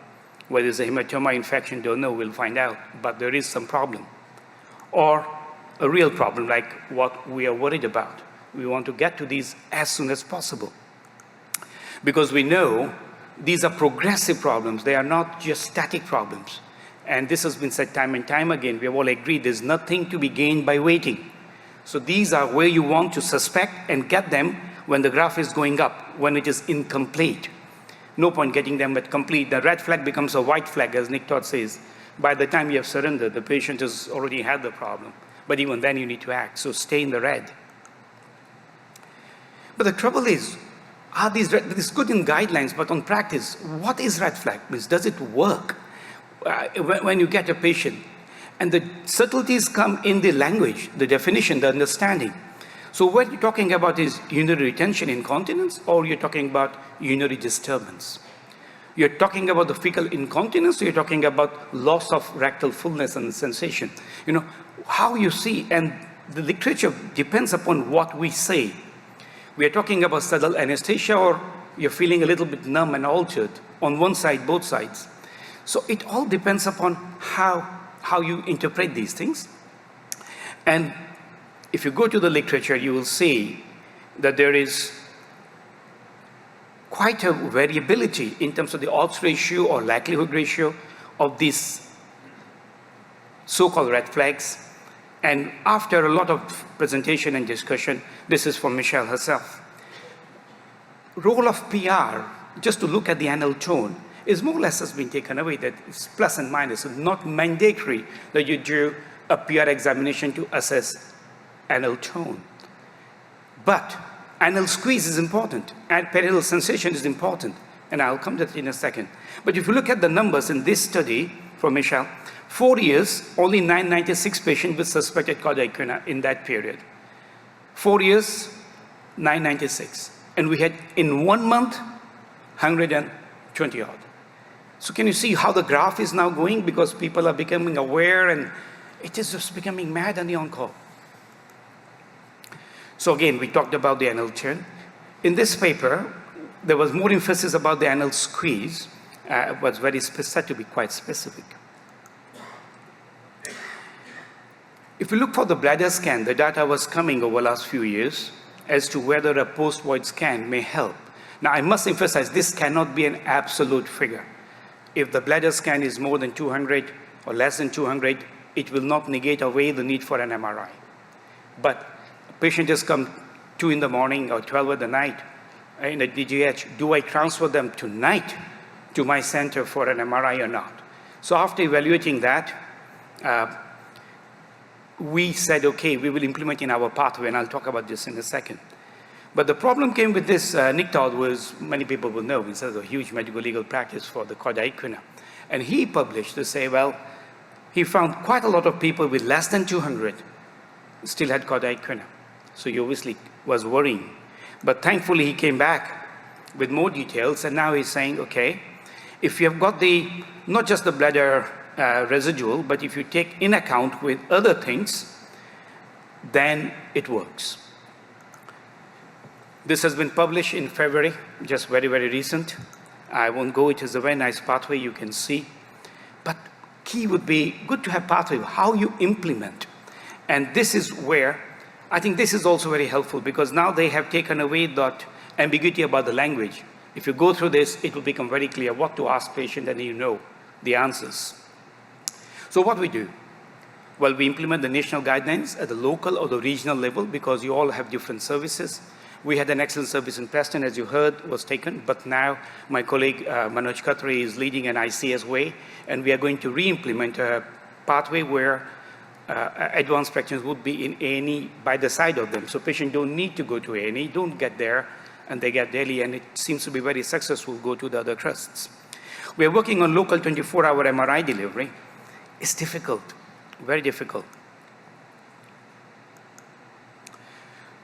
Whether it's a hematoma infection, don't know, we'll find out, but there is some problem. Or a real problem like what we are worried about. We want to get to these as soon as possible. Because we know these are progressive problems. They are not just static problems. And this has been said time and time again. We have all agreed there's nothing to be gained by waiting. So these are where you want to suspect and get them when the graph is going up, when it is incomplete. No point getting them at complete. The red flag becomes a white flag, as Nick Todd says. By the time you have surrendered, the patient has already had the problem. But even then, you need to act. So stay in the red. But the trouble is, this is good in guidelines, but on practice, what is red flag? Does it work? When you get a patient, and the subtleties come in the language, the definition, the understanding. So what you're talking about is urinary retention incontinence, or you're talking about urinary disturbance? You're talking about the fecal incontinence, or you're talking about loss of rectal fullness and sensation. How you see, and the literature depends upon what we say. We are talking about subtle anesthesia, or you're feeling a little bit numb and altered on one side, both sides. So it all depends upon how you interpret these things. And if you go to the literature, you will see that there is quite a variability in terms of the odds ratio or likelihood ratio of these so-called red flags. And after a lot of presentation and discussion, this is from Michelle herself. Role of PR, just to look at the anal tone, is more or less has been taken away, that it's plus and minus. It's not mandatory that you do a PR examination to assess anal tone. But anal squeeze is important, and perineal sensation is important, and I'll come to that in a second. But if you look at the numbers in this study from Michelle, 4 years, only 996 patients with suspected Chord in that period. 4 years, 996. And we had, in 1 month, 120 odd. So can you see how the graph is now going? Because people are becoming aware, and it is just becoming mad on the on-call. So again, we talked about the anal turn. In this paper, there was more emphasis about the anal squeeze. It was very specific, to be quite specific. If you look for the bladder scan, the data was coming over the last few years as to whether a post-void scan may help. Now, I must emphasize, this cannot be an absolute figure. If the bladder scan is more than 200 or less than 200, it will not negate away the need for an MRI. But a patient just comes 2 in the morning or 12 at the night in a DGH. Do I transfer them tonight to my center for an MRI or not? So after evaluating that, we said, okay, we will implement in our pathway, and I'll talk about this in a second. But the problem came with this. Nick Todd was, many people will know, he's a huge medical legal practice for the Chord. And he published to say, well, he found quite a lot of people with less than 200 still had Chord. So he obviously was worrying. But thankfully, he came back with more details, and now he's saying, okay, if you have got not just the bladder residual, but if you take in account with other things, then it works. This has been published in February, just very, very recent. I won't go, it is a very nice pathway you can see. But key would be good to have pathway, how you implement. And this is where, I think this is also very helpful, because now they have taken away that ambiguity about the language. If you go through this, it will become very clear what to ask patient, and you know the answers. So what we do? Well, we implement the national guidelines at the local or the regional level, because you all have different services. We had an excellent service in Preston, as you heard, was taken, but now my colleague Manoj Khatri is leading an ICS way, and we are going to re-implement a pathway where advanced practitioners would be in A&E by the side of them. So patients don't need to go to A&E, don't get there, and they get daily, and it seems to be very successful, go to the other trusts. We are working on local 24-hour MRI delivery. It's difficult, very difficult.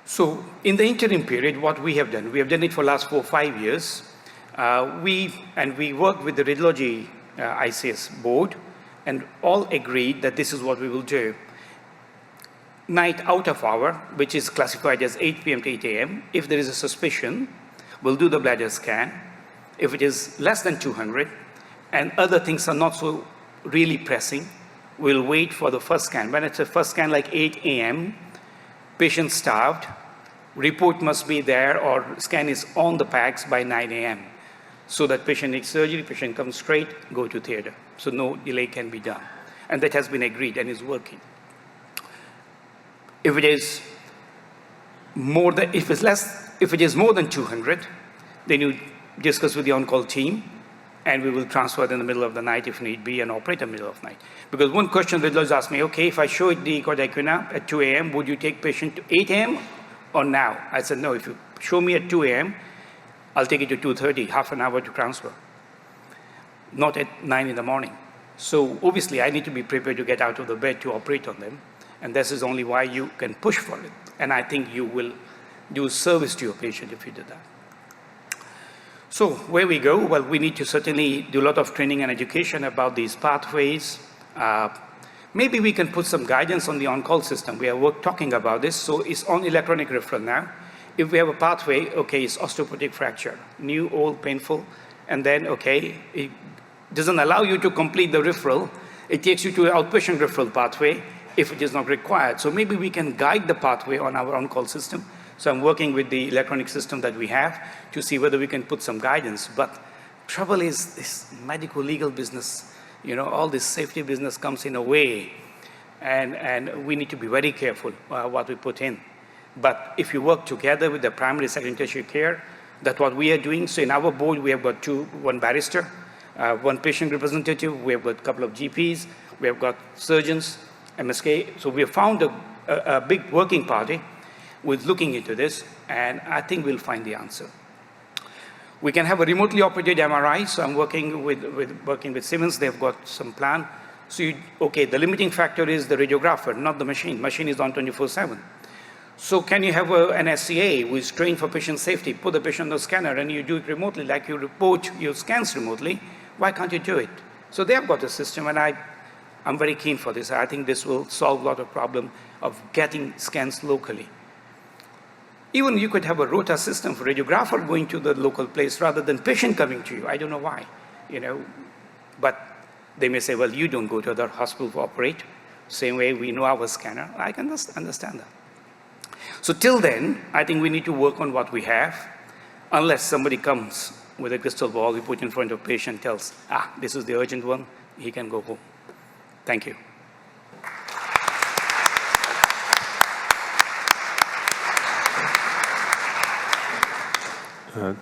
So in the interim period, what we have done it for the last 4 or 5 years. We worked with the radiology ICS board, and all agreed that this is what we will do. Night out of hour, which is classified as 8 p.m. to 8 a.m. If there is a suspicion, we'll do the bladder scan. If it is less than 200, and other things are not so really pressing, we'll wait for the first scan. When it's a first scan like 8 a.m., patient starved, report must be there, or scan is on the PACS by 9 a.m. So that patient needs surgery, patient comes straight, go to theater. So no delay can be done. And that has been agreed and is working. If it is more than, if it is more than 200, then you discuss with the on-call team, and we will transfer it in the middle of the night if need be, and operate in the middle of the night. Because one question radiologists asked me, okay, if I show it the Cordaquina at 2 a.m., would you take patient to 8 a.m. or now? I said, no, if you show me at 2 a.m., I'll take it to 2:30, half an hour to transfer, not at 9 in the morning. So obviously, I need to be prepared to get out of the bed to operate on them, and this is only why you can push for it. And I think you will do service to your patient if you do that. So where we go? Well, we need to certainly do a lot of training and education about these pathways. Maybe we can put some guidance on the on-call system. We are talking about this, so it's on electronic referral now. If we have a pathway, okay, it's osteoporotic fracture, new, old, painful, and then, okay, it doesn't allow you to complete the referral. It takes you to an outpatient referral pathway if it is not required. So maybe we can guide the pathway on our on-call system. So I'm working with the electronic system that we have to see whether we can put some guidance. But trouble is this medical legal business, you know, all this safety business comes in a way, and we need to be very careful what we put in. But if you work together with the primary, secondary, tertiary care, that's what we are doing. So in our board, we have got one barrister, one patient representative, we have got a couple of GPs, we have got surgeons, MSK. So we have found a big working party with looking into this, and I think we'll find the answer. We can have a remotely operated MRI, so I'm working with Siemens, they've got some plan. So okay, the limiting factor is the radiographer, not the machine. Machine is on 24/7. So can you have an SCA who is trained for patient safety, put the patient on the scanner, and you do it remotely, like you report your scans remotely? Why can't you do it? So they have got a system, and I'm very keen for this. I think this will solve a lot of problem of getting scans locally. Even you could have a rota system for radiographer going to the local place rather than patient coming to you. I don't know why, you know, but they may say, well, you don't go to other hospital to operate. Same way we know our scanner. I can understand that. So till then, I think we need to work on what we have, unless somebody comes with a crystal ball, we put in front of patient, tells, this is the urgent one, he can go home. Thank you.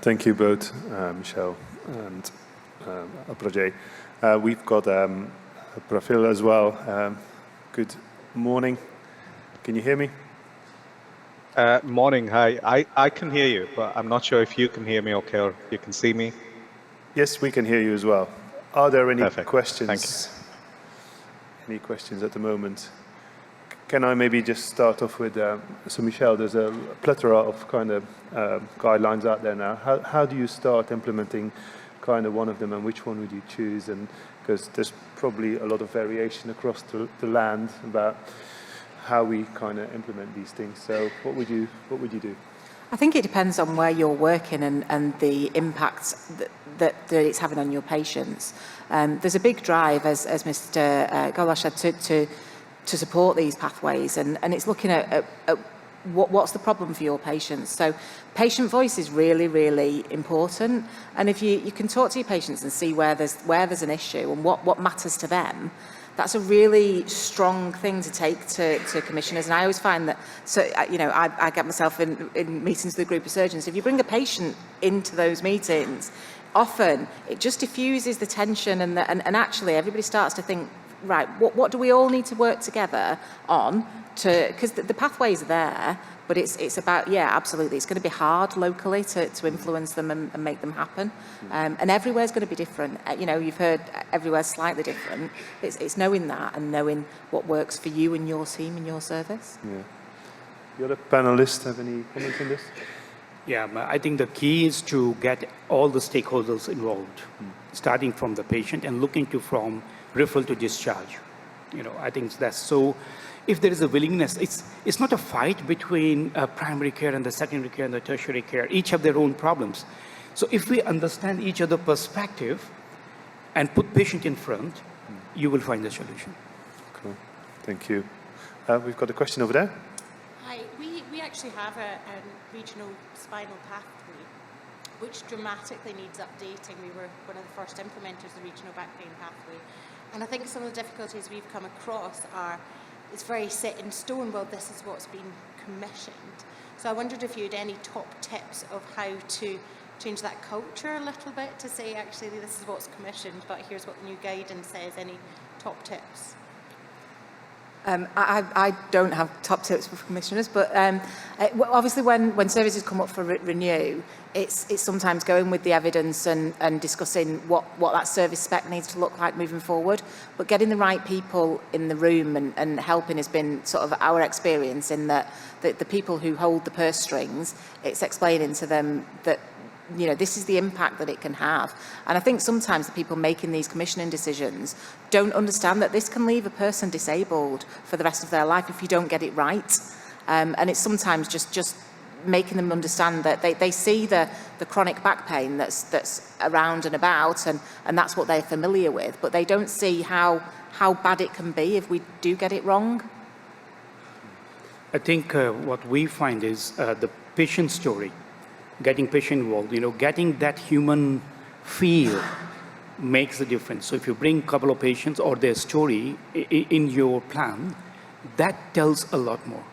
Thank you both, Michelle and Aprajay. We've got Profil as well. Good morning. Can you hear me? Morning, hi. I can hear you, but I'm not sure if you can hear me okay, or you can see me. Yes, we can hear you as well. Are there any Perfect. questions? Thank you. Any questions at the moment? can I maybe just start off with, so Michelle, there's a plethora of kind of guidelines out there now. How do you start implementing kind of one of them, and which one would you choose? And because there's probably a lot of variation across the land about how we kind of implement these things. So what would you do? I think it depends on where you're working and the impact that it's having on your patients. There's a big drive, as Mr. Golash said, to support these pathways, and it's looking at what's the problem for your patients. So patient voice is really, really important, and if you can talk to your patients and see where there's an issue and what matters to them, that's a really strong thing to take to commissioners. And I always find that, so I get myself in meetings with a group of surgeons. If you bring a patient into those meetings, often it just diffuses the tension, and actually everybody starts to think, right, what do we all need to work together on, because the pathways are there, but it's about, yeah, absolutely, it's going to be hard locally to influence them and make them happen. And everywhere's going to be different. You've heard everywhere's slightly different. It's knowing that and knowing what works for you and your team and your service. Yeah. The other panelists have any comments on this? Yeah, I think the key is to get all the stakeholders involved, starting from the patient and looking from referral to discharge. I think that's so. If there is a willingness, it's not a fight between primary care and the secondary care and the tertiary care. Each have their own problems. So if we understand each other's perspective and put patient in front, you will find the solution. Cool. Thank you. We've got a question over there. Hi. We actually have a regional spinal pathway which dramatically needs updating. We were one of the first implementers of the regional back pain pathway. And I think some of the difficulties we've come across are, it's very set in stone, well, this is what's been commissioned. So I wondered if you had any top tips of how to change that culture a little bit, to say, actually, this is what's commissioned, but here's what the new guidance says. Any top tips? I don't have top tips for commissioners, but obviously when services come up for renew, it's sometimes going with the evidence and discussing what that service spec needs to look like moving forward. But getting the right people in the room and helping has been sort of our experience, in that the people who hold the purse strings, it's explaining to them that this is the impact that it can have. And I think sometimes the people making these commissioning decisions don't understand that this can leave a person disabled for the rest of their life if you don't get it right. And it's sometimes just making them understand that they see the chronic back pain that's around and about, and that's what they're familiar with, but they don't see how bad it can be if we do get it wrong. I think what we find is the patient story, getting patient involved, getting that human feel makes a difference. So if you bring a couple of patients or their story in your plan, that tells a lot more.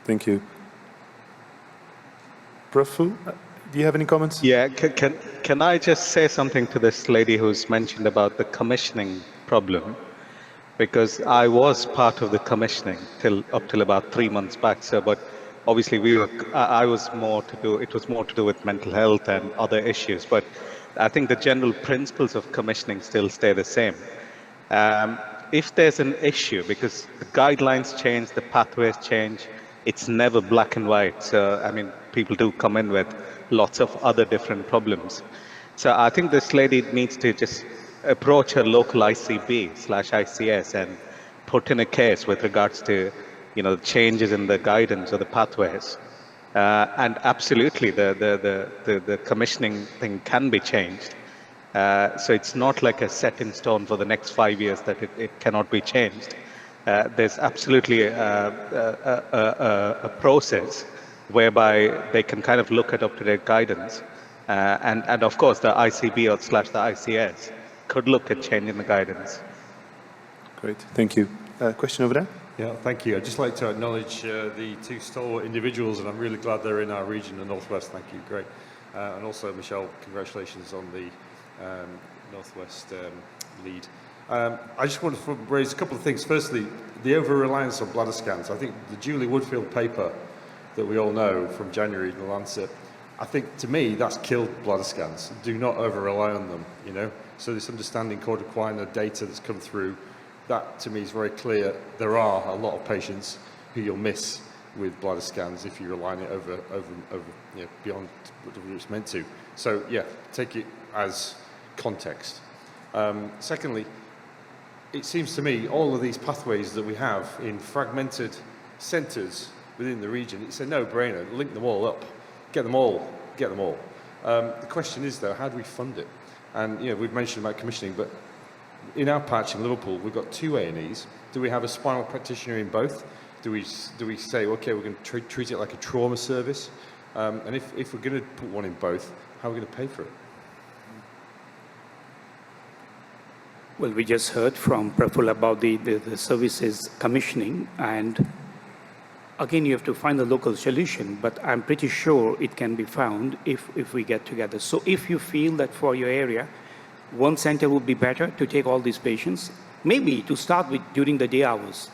Thank you. Prafu, do you have any comments? Yeah, can I just say something to this lady who's mentioned about the commissioning problem? Because I was part of the commissioning up till about 3 months back, sir, but obviously it was more to do with mental health and other issues, but I think the general principles of commissioning still stay the same. If there's an issue, because the guidelines change, the pathways change, it's never black and white. So, I mean, people do come in with lots of other different problems. So I think this lady needs to just approach her local ICB/ICS and put in a case with regards to the changes in the guidance or the pathways, and absolutely the commissioning thing can be changed. So it's not like a set in stone for the next 5 years that it cannot be changed. There's absolutely a process whereby they can kind of look at up-to-date guidance, and of course the ICB / the ICS could look at changing the guidance. Great, thank you. Question over there? Yeah, thank you. I'd just like to acknowledge the two stalwart individuals, and I'm really glad they're in our region, the Northwest. Thank you, great. And also, Michelle, congratulations on the Northwest lead. I just want to raise a couple of things. Firstly, the over-reliance on bladder scans. I think the Julie Woodfuel paper that we all know from January in The Lancet, I think, to me, that's killed bladder scans. Do not over-rely on them, So this understanding Chord acquiring the data that's come through, that to me is very clear. There are a lot of patients who you'll miss with bladder scans if you rely on it over beyond what it's meant to. So yeah, take it as context. Secondly, it seems to me all of these pathways that we have in fragmented centres within the region, it's a no-brainer. Link them all up, get them all. The question is though, how do we fund it? And we've mentioned about commissioning, but in our patch in Liverpool, we've got 2 A&Es. Do we have a spinal practitioner in both? Do we say, okay, we're going to treat it like a trauma service? And if we're going to put one in both, how are we going to pay for it? Well, we just heard from Referral about the services commissioning, and again, you have to find a local solution, but I'm pretty sure it can be found if we get together. So if you feel that for your area, one center would be better to take all these patients, maybe to start with during the day hours.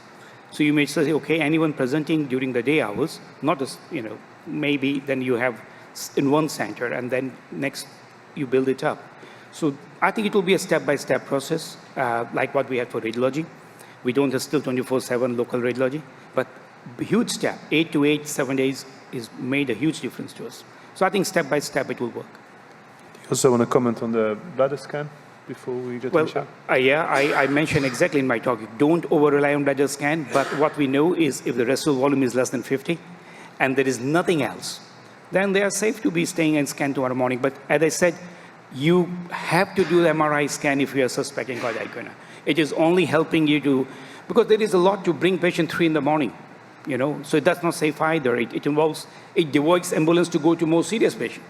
So you may say, okay, anyone presenting during the day hours, not as, maybe then you have in one center and then next you build it up. So I think it will be a step-by-step process, like what we had for radiology. We don't have still 24/7 local radiology, but a huge step, 8 to 8, 7 days is made a huge difference to us. So I think step-by-step it will work. You also want to comment on the bladder scan before we get to Michelle? I mentioned exactly in my talk, don't over-rely on bladder scan, but what we know is if the residual volume is less than 50 and there is nothing else, then they are safe to be staying and scan tomorrow morning. But as I said, you have to do the MRI scan if you are suspecting cardiac icona. It is only helping you to, because there is a lot to bring patient 3 in the morning, so it does not safe either. It avoids ambulance to go to more serious patient.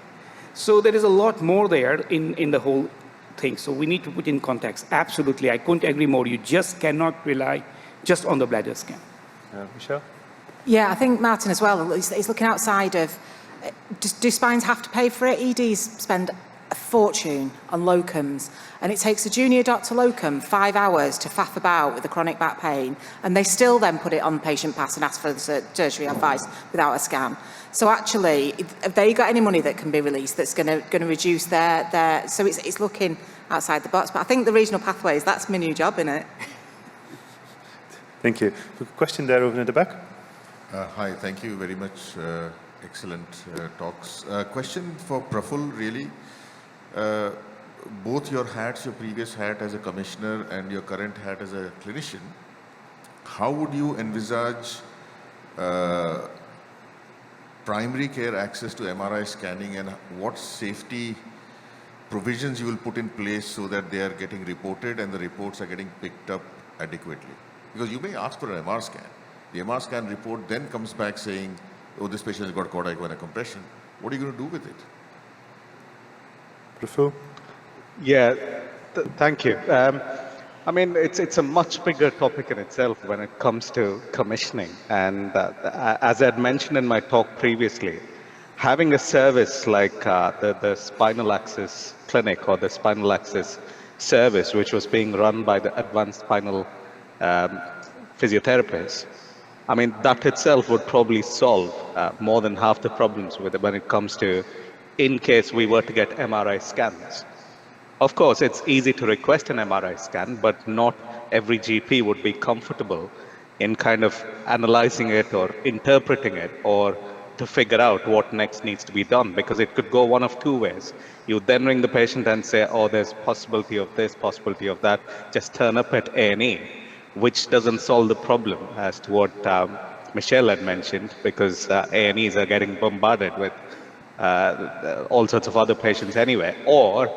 So there is a lot more there in the whole thing. So we need to put in context. Absolutely, I couldn't agree more. You just cannot rely just on the bladder scan. Michelle? Yeah, I think Martin as well is looking outside of, do spines have to pay for it? EDs spend a fortune on locums, and it takes a junior doctor locum 5 hours to faff about with the chronic back pain, and they still then put it on patient pass and ask for the tertiary advice without a scan. So actually, have they got any money that can be released that's going to reduce their so it's looking outside the box. But I think the regional pathways, that's my new job, isn't it? Thank you. A question there over in the back. Hi, thank you very much. Excellent talks. Question for Praful, really. Both your hats, your previous hat as a commissioner and your current hat as a clinician, how would you envisage primary care access to MRI scanning, and what safety provisions you will put in place so that they are getting reported and the reports are getting picked up adequately? Because you may ask for an MR scan. The MR scan report then comes back saying, oh, this patient has got cardiac compression. What are you going to do with it? Referral? Yeah, thank you. I mean, it's a much bigger topic in itself when it comes to commissioning. And as I had mentioned in my talk previously, having a service like the spinal access clinic or the spinal access service, which was being run by the advanced spinal physiotherapists, I mean, that itself would probably solve more than half the problems with it when it comes to, in case we were to get MRI scans. Of course, it's easy to request an MRI scan, but not every GP would be comfortable in kind of analyzing it or interpreting it or to figure out what next needs to be done, because it could go one of 2 ways. You then ring the patient and say, oh, there's possibility of this, possibility of that, just turn up at A&E, which doesn't solve the problem, as to what Michelle had mentioned, because A&Es are getting bombarded with all sorts of other patients anyway. Or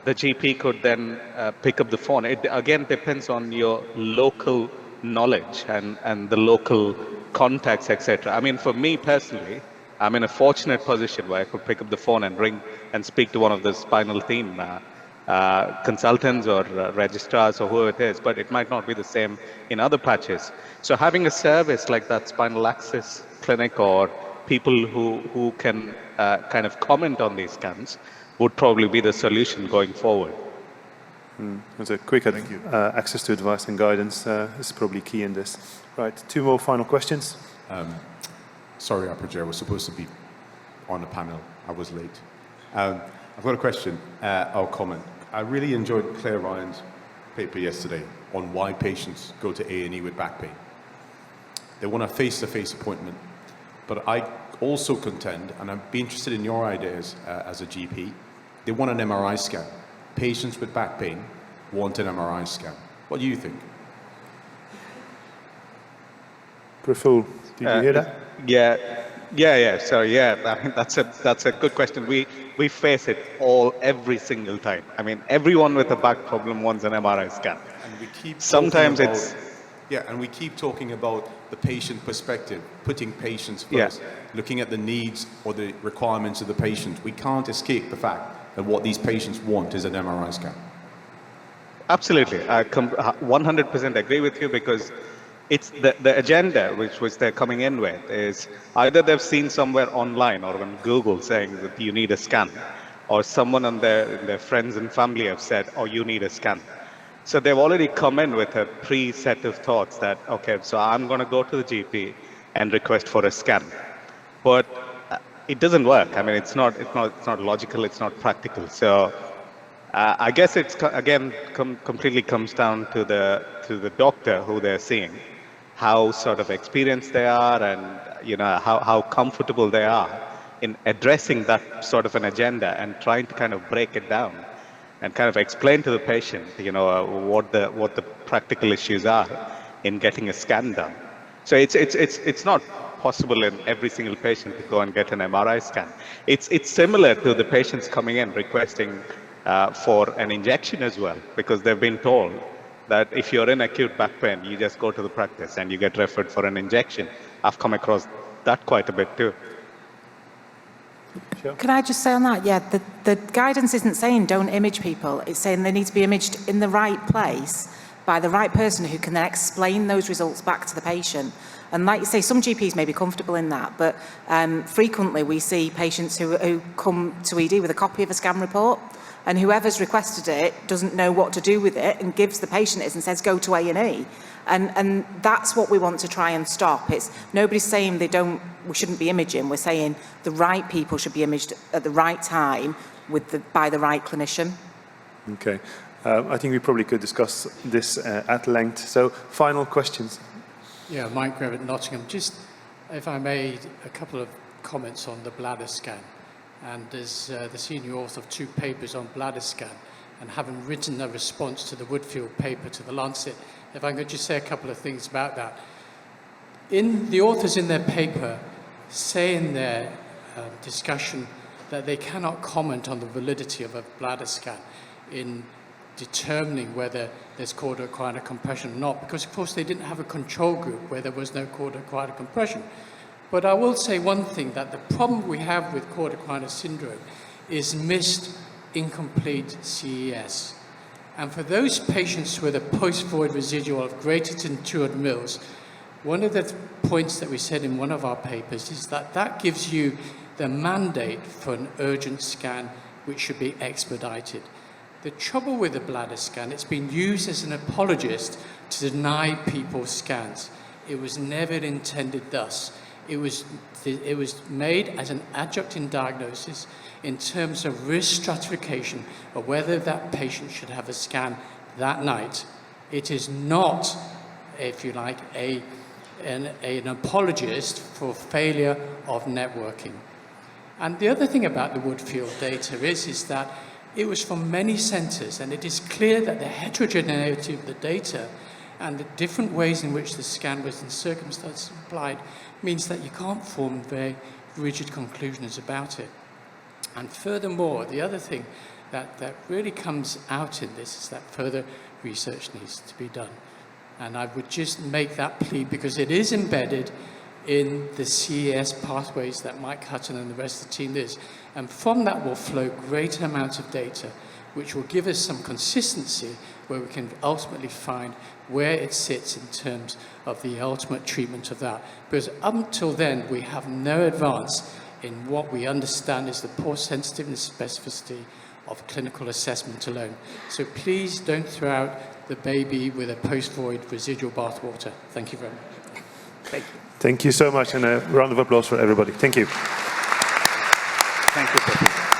the GP could then pick up the phone. It again depends on your local knowledge and the local contacts, etc. I mean, for me personally, I'm in a fortunate position where I could pick up the phone and ring and speak to one of the spinal team consultants or registrars or whoever it is, but it might not be the same in other patches. So having a service like that spinal access clinic or people who can kind of comment on these scans would probably be the solution going forward. There's a quick access to advice and guidance is probably key in this. Right, 2 more final questions. Sorry, Apogee, I was supposed to be on the panel. I was late. I've got a question or comment. I really enjoyed Claire Ryan's paper yesterday on why patients go to A&E with back pain. They want a face-to-face appointment. But I also contend, and I'd be interested in your ideas as a GP, they want an MRI scan. Patients with back pain want an MRI scan. What do you think? Praful, did you hear that? Yeah. Sorry, yeah. I mean, that's a good question. We face it every single time. I mean, everyone with a back problem wants an MRI scan. And we keep Sometimes talking it's about, yeah, and we keep talking about the patient perspective, putting patients first, looking at the needs or the requirements of the patient. We can't escape the fact that what these patients want is an MRI scan. Absolutely. I 100% agree with you, because it's the agenda which they're coming in with is either they've seen somewhere online or on Google saying that you need a scan, or someone on their friends and family have said, oh, you need a scan. So they've already come in with a pre-set of thoughts that, okay, so I'm going to go to the GP and request for a scan. But it doesn't work. I mean, it's not logical, it's not practical. So I guess it's again completely comes down to the doctor who they're seeing, how sort of experienced they are, and how comfortable they are in addressing that sort of an agenda and trying to kind of break it down and kind of explain to the patient, what the practical issues are in getting a scan done. So it's not possible in every single patient to go and get an MRI scan. It's similar to the patients coming in requesting for an injection as well, because they've been told that if you're in acute back pain, you just go to the practice and you get referred for an injection. I've come across that quite a bit too. Can I just say on that? Yeah, the guidance isn't saying don't image people. It's saying they need to be imaged in the right place by the right person who can then explain those results back to the patient. And like you say, some GPs may be comfortable in that, but frequently we see patients who come to ED with a copy of a scan report, and whoever's requested it doesn't know what to do with it and gives the patient it and says, go to A&E. And that's what we want to try and stop. It's nobody's saying we shouldn't be imaging. We're saying the right people should be imaged at the right time by the right clinician. Okay. I think we probably could discuss this at length. So, final questions. Yeah, Mike Greve at Nottingham. Just, if I made a couple of comments on the bladder scan. And as the senior author of 2 papers on bladder scan, and having written a response to the Woodfuel paper to the Lancet, if I could just say a couple of things about that. The authors in their paper say in their discussion that they cannot comment on the validity of a bladder scan in determining whether there's chord-acquired compression or not, because of course they didn't have a control group where there was no chord-acquired compression. But I will say one thing, that the problem we have with chord-acquired syndrome is missed incomplete CES. And for those patients with a post-void residual of greater than 200 mils, one of the points that we said in one of our papers is that gives you the mandate for an urgent scan, which should be expedited. The trouble with the bladder scan, it's been used as an apologist to deny people scans. It was never intended thus. It was made as an adjunct in diagnosis in terms of risk stratification of whether that patient should have a scan that night. It is not, if you like, an apologist for failure of networking. And the other thing about the Woodfuel data is that it was from many centres, and it is clear that the heterogeneity of the data and the different ways in which the scan was in circumstances applied means that you can't form very rigid conclusions about it. And furthermore, the other thing that really comes out in this is that further research needs to be done. And I would just make that plea because it is embedded in the CES pathways that Mike Hutton and the rest of the team is. And from that will flow greater amounts of data, which will give us some consistency where we can ultimately find where it sits in terms of the ultimate treatment of that. Because up until then, we have no advance in what we understand is the poor sensitiveness specificity of clinical assessment alone. So please don't throw out the baby with a post-void residual bathwater. Thank you very much. Thank you. Thank you so much, and a round of applause for everybody. Thank you. Thank you, Professor.